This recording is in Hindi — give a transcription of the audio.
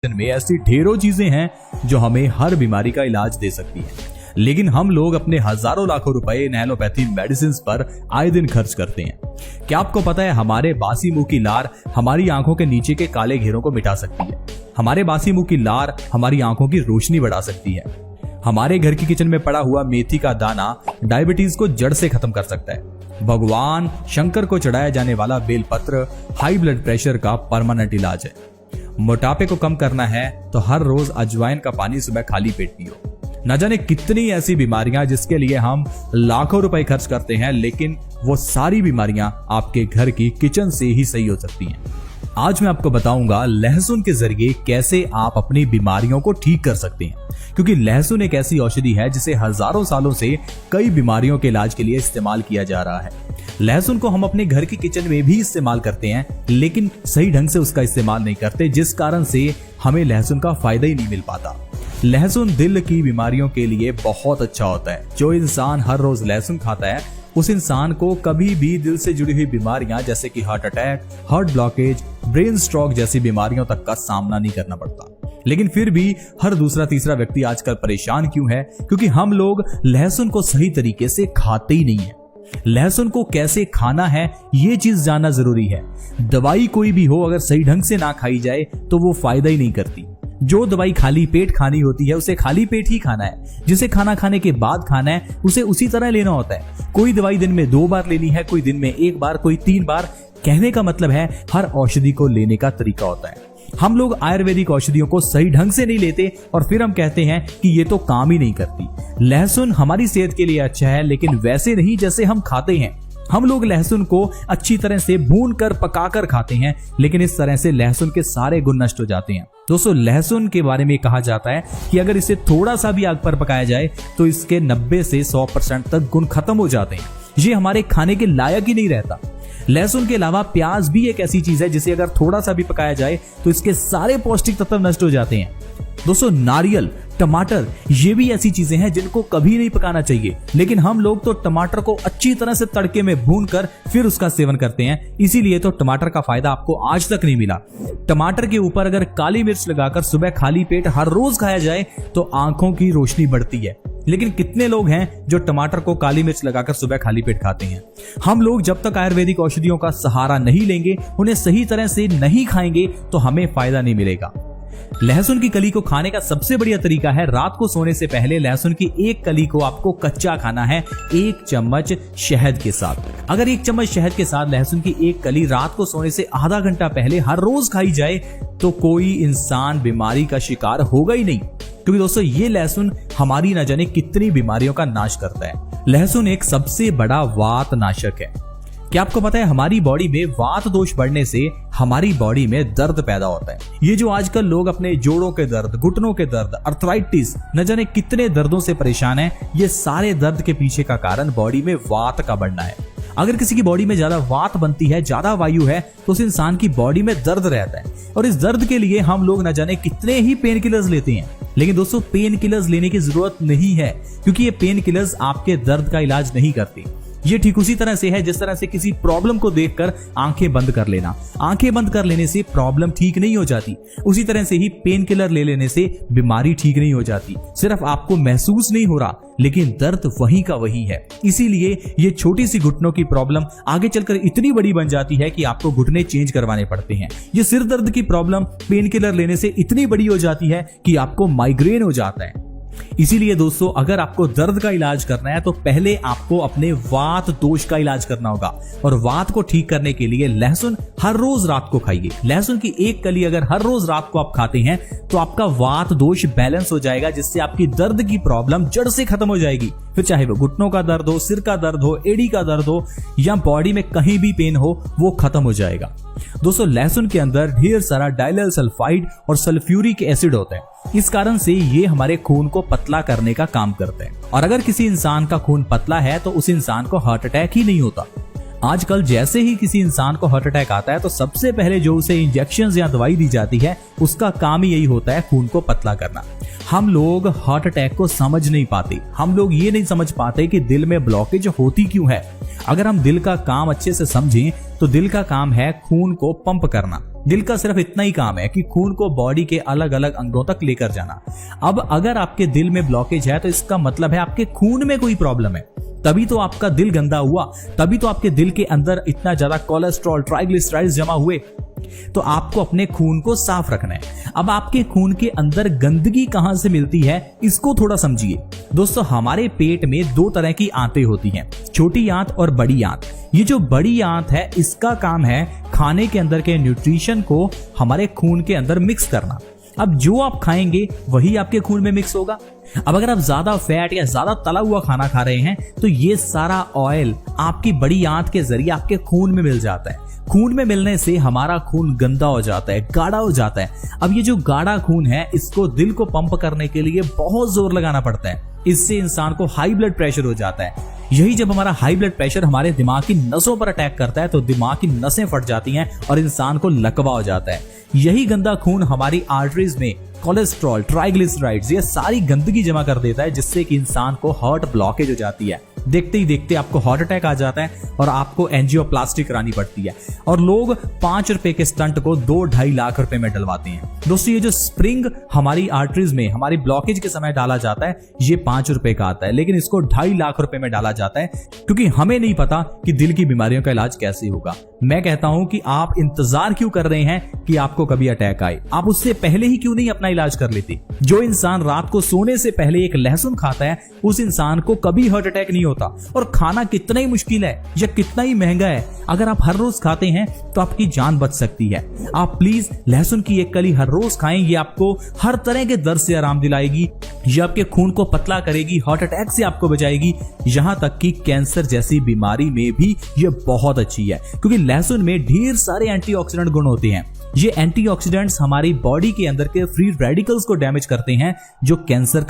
में ऐसी ढेरों चीजें हैं जो हमें हर बीमारी का इलाज दे सकती हैं, लेकिन हम लोग अपने हजारों लाखों रुपए एलोपैथी मेडिसिन पर आए दिन खर्च करते हैं। क्या आपको पता है हमारे बासी मुंह की लार हमारी आंखों के नीचे के काले घेरों को मिटा सकती है। हमारे बासी मुंह की लार हमारी आंखों की रोशनी बढ़ा सकती है। हमारे घर की किचन में पड़ा हुआ मेथी का दाना डायबिटीज को जड़ से खत्म कर सकता है। भगवान शंकर को चढ़ाया जाने वाला बेलपत्र हाई ब्लड प्रेशर का परमानेंट इलाज है। मोटापे को कम करना है तो हर रोज अजवाइन का पानी सुबह खाली पेट पियो। न जाने कितनी ऐसी बीमारियां जिसके लिए हम लाखों रुपए खर्च करते हैं, लेकिन वो सारी बीमारियां आपके घर की किचन से ही सही हो सकती हैं। आज मैं आपको बताऊंगा लहसुन के जरिए कैसे आप अपनी बीमारियों को ठीक कर सकते हैं, क्योंकि लहसुन एक ऐसी औषधि है जिसे हजारों सालों से कई बीमारियों के इलाज के लिए इस्तेमाल किया जा रहा है। लहसुन को हम अपने घर की किचन में भी इस्तेमाल करते हैं, लेकिन सही ढंग से उसका इस्तेमाल नहीं करते, जिस कारण से हमें लहसुन का फायदा ही नहीं मिल पाता। लहसुन दिल की बीमारियों के लिए बहुत अच्छा होता है। जो इंसान हर रोज लहसुन खाता है उस इंसान को कभी भी दिल से जुड़ी हुई बीमारियां जैसे कि heart attack, heart blockage, brain stroke जैसी बीमारियों तक का सामना नहीं करना पड़ता। लेकिन फिर भी हर दूसरा तीसरा व्यक्ति आजकल परेशान क्यों है? क्योंकि हम लोग लहसुन को सही तरीके से खाते ही नहीं है। लहसुन को कैसे खाना है ये चीज जानना जरूरी है। दवाई कोई भी हो, अगर सही ढंग से ना खाई जाए तो वो फायदा ही नहीं करती। जो दवाई खाली पेट खानी होती है उसे खाली पेट ही खाना है। जिसे खाना खाने के बाद खाना है उसे उसी तरह लेना होता है। कोई दवाई दिन में 2 बार लेनी है, कोई दिन में 1 बार, कोई 3 बार। कहने का मतलब है हर औषधि को लेने का तरीका होता है। हम लोग आयुर्वेदिक औषधियों को सही ढंग से नहीं लेते और फिर हम कहते हैं कि ये तो काम ही नहीं करती। लहसुन हमारी सेहत के लिए अच्छा है, लेकिन वैसे नहीं जैसे हम खाते हैं। हम लोग लहसुन को अच्छी तरह से भून कर पका कर खाते हैं, लेकिन इस तरह से लहसुन के सारे गुण नष्ट हो जाते हैं। दोस्तों, लहसुन के बारे में कहा जाता है कि अगर इसे थोड़ा सा भी आग पर पकाया जाए तो इसके 90 से 100% तक गुण खत्म हो जाते हैं। ये हमारे खाने के लायक ही नहीं रहता। लहसुन के अलावा प्याज भी एक ऐसी चीज है जिसे अगर थोड़ा सा भी पकाया जाए तो इसके सारे पौष्टिक तत्व नष्ट हो जाते हैं। दोस्तों, नारियल, टमाटर ये भी ऐसी चीजें हैं जिनको कभी नहीं पकाना चाहिए, लेकिन हम लोग तो टमाटर को अच्छी तरह से तड़के में भूनकर फिर उसका सेवन करते हैं। इसीलिए तो टमाटर का फायदा आपको आज तक नहीं मिला। टमाटर के ऊपर अगर काली मिर्च लगाकर सुबह खाली पेट हर रोज खाया जाए तो आंखों की रोशनी बढ़ती है। लेकिन कितने लोग हैं जो टमाटर को काली मिर्च लगाकर सुबह खाली पेट खाते हैं? हम लोग जब तक आयुर्वेदिक औषधियों का सहारा नहीं लेंगे, उन्हें सही तरह से नहीं खाएंगे तो हमें फायदा नहीं मिलेगा। लहसुन की कली को खाने का सबसे बढ़िया तरीका है रात को सोने से पहले लहसुन की एक कली को आपको कच्चा खाना है 1 चम्मच शहद के साथ। अगर 1 चम्मच शहद के साथ लहसुन की एक कली रात को सोने से आधा घंटा पहले हर रोज खाई जाए तो कोई इंसान बीमारी का शिकार होगा ही नहीं, क्योंकि दोस्तों ये लहसुन हमारी न जाने कितनी बीमारियों का नाश करता है। लहसुन एक सबसे बड़ा वात नाशक है। क्या आपको पता है हमारी बॉडी में वात दोष बढ़ने से हमारी बॉडी में दर्द पैदा होता है। ये जो आजकल लोग अपने जोड़ों के दर्द, घुटनों के दर्द, अर्थराइटिस, न जाने कितने दर्दों से परेशान हैं, ये सारे दर्द के पीछे का कारण बॉडी में वात का बढ़ना है। अगर किसी की बॉडी में ज्यादा वात बनती है, ज्यादा वायु है, तो उस इंसान की बॉडी में दर्द रहता है और इस दर्द के लिए हम लोग न जाने कितने ही पेन किलर्स लेते हैं। लेकिन दोस्तों, पेन किलर्स लेने की जरूरत नहीं है, क्योंकि ये पेन किलर्स आपके दर्द का इलाज नहीं करते। ये ठीक उसी तरह से है जिस तरह से किसी प्रॉब्लम को देखकर आंखें बंद कर लेना। आंखें बंद कर लेने से प्रॉब्लम ठीक नहीं हो जाती। उसी तरह से ही पेन किलर ले लेने से बीमारी ठीक नहीं हो जाती। सिर्फ आपको महसूस नहीं हो रहा, लेकिन दर्द वही का वही है। इसीलिए ये छोटी सी घुटनों की प्रॉब्लम आगे चलकर इतनी बड़ी बन जाती है कि आपको घुटने चेंज करवाने पड़ते हैं। ये सिर दर्द की प्रॉब्लम पेन किलर लेने से इतनी बड़ी हो जाती है कि आपको माइग्रेन हो जाता है। इसीलिए दोस्तों, अगर आपको दर्द का इलाज करना है तो पहले आपको अपने वात दोष का इलाज करना होगा, और वात को ठीक करने के लिए लहसुन हर रोज रात को खाइए। लहसुन की एक कली अगर हर रोज रात को आप खाते हैं तो आपका वात दोष बैलेंस हो जाएगा, जिससे आपकी दर्द की प्रॉब्लम जड़ से खत्म हो जाएगी। फिर चाहे वो घुटनों का दर्द हो, सिर का दर्द हो, एड़ी का दर्द हो या बॉडी में कहीं भी पेन हो, वो खत्म हो जाएगा। दोस्तों, लहसुन के अंदर ढेर सारा डाइलेल सल्फाइड और सल्फ्यूरिक एसिड होता है। इस कारण से ये हमारे खून को पतला करने का काम करते हैं, और अगर किसी इंसान का खून पतला है तो उस इंसान को हार्ट अटैक ही नहीं होता। आजकल जैसे ही किसी इंसान को हार्ट अटैक आता है तो सबसे पहले जो उसे इंजेक्शन या दवाई दी जाती है, उसका काम ही यही होता है खून को पतला करना। हम लोग हार्ट अटैक को समझ नहीं पाते। हम लोग ये नहीं समझ पाते कि दिल में ब्लॉकेज होती क्यों है। अगर हम दिल का काम अच्छे से समझें तो दिल का काम है खून को पंप करना। दिल का सिर्फ इतना ही काम है कि खून को बॉडी के अलग अलग अंगों तक लेकर जाना। अब अगर आपके दिल में ब्लॉकेज है तो इसका मतलब है आपके खून में कोई प्रॉब्लम है, तभी तो आपका दिल गंदा हुआ, तभी तो आपके दिल के अंदर इतना ज्यादा कोलेस्ट्रॉल, ट्राइग्लिसराइड्स जमा हुए। तो आपको अपने खून को साफ रखना है। अब आपके खून के अंदर गंदगी कहां से मिलती है इसको थोड़ा समझिए। दोस्तों, हमारे पेट में दो तरह की आंतें होती हैं, छोटी आंत और बड़ी आंत। ये जो बड़ी आंत है इसका काम है खाने के अंदर के न्यूट्रिशन को हमारे खून के अंदर मिक्स करना। अब जो आप खाएंगे वही आपके खून में मिक्स होगा। अब अगर आप ज्यादा फैट या ज्यादा तला हुआ खाना खा रहे हैं तो ये सारा ऑयल आपकी बड़ी आंत के जरिए आपके खून में मिल जाता है। खून में मिलने से हमारा खून गंदा हो जाता है, गाढ़ा हो जाता है। अब ये जो गाढ़ा खून है इसको दिल को पंप करने के लिए बहुत जोर लगाना पड़ता है। इससे इंसान को हाई ब्लड प्रेशर हो जाता है। यही जब हमारा हाई ब्लड प्रेशर हमारे दिमाग की नसों पर अटैक करता है तो दिमाग की नसें फट जाती हैं और इंसान को लकवा हो जाता है। यही गंदा खून हमारी आर्टरीज में कोलेस्ट्रॉल, ट्राइग्लिसराइड्स, ये सारी गंदगी जमा कर देता है, जिससे कि इंसान को हार्ट ब्लॉकेज हो जाती है। देखते ही देखते आपको हार्ट अटैक आ जाता है और आपको एंजियोप्लास्टी करानी पड़ती है। और लोग 5 रुपए के स्टंट को 2-2.5 लाख रुपए में डलवाते हैं। दोस्तों, ये जो स्प्रिंग हमारी आर्टरीज में हमारी ब्लॉकेज के समय डाला जाता है ये 5 रुपए का आता है, लेकिन इसको 2.5 लाख रुपए में डाला जाता है, क्योंकि हमें नहीं पता कि दिल की बीमारियों का इलाज कैसे होगा। मैं कहता हूं कि आप इंतजार क्यों कर रहे हैं कि आपको कभी अटैक आए? आप उससे पहले ही क्यों नहीं अपना इलाज कर लेते? जो इंसान रात को सोने से पहले एक लहसुन खाता है उस इंसान को कभी हार्ट अटैक नहीं होता। और खाना कितना ही मुश्किल है या कितना ही महंगा है, अगर आप हर रोज खाते हैं तो आपकी जान बच सकती है। आप प्लीज लहसुन की एक कली हर रोज खाएं। ये आपको हर तरह के दर्द से आराम दिलाएगी, ये आपके खून को पतला करेगी, हार्ट अटैक से आपको बचाएगी, यहां तक कि कैंसर जैसी बीमारी में भी ये बहुत अच्छी है, क्योंकि लहसुन में ढेर सारे एंटीऑक्सीडेंट गुण होते हैं। ये एंटीऑक्सीडेंट्स हमारी बॉडी के अंदर के फ्री रेडिकल्स को डैमेज करते हैं जो कैंसर का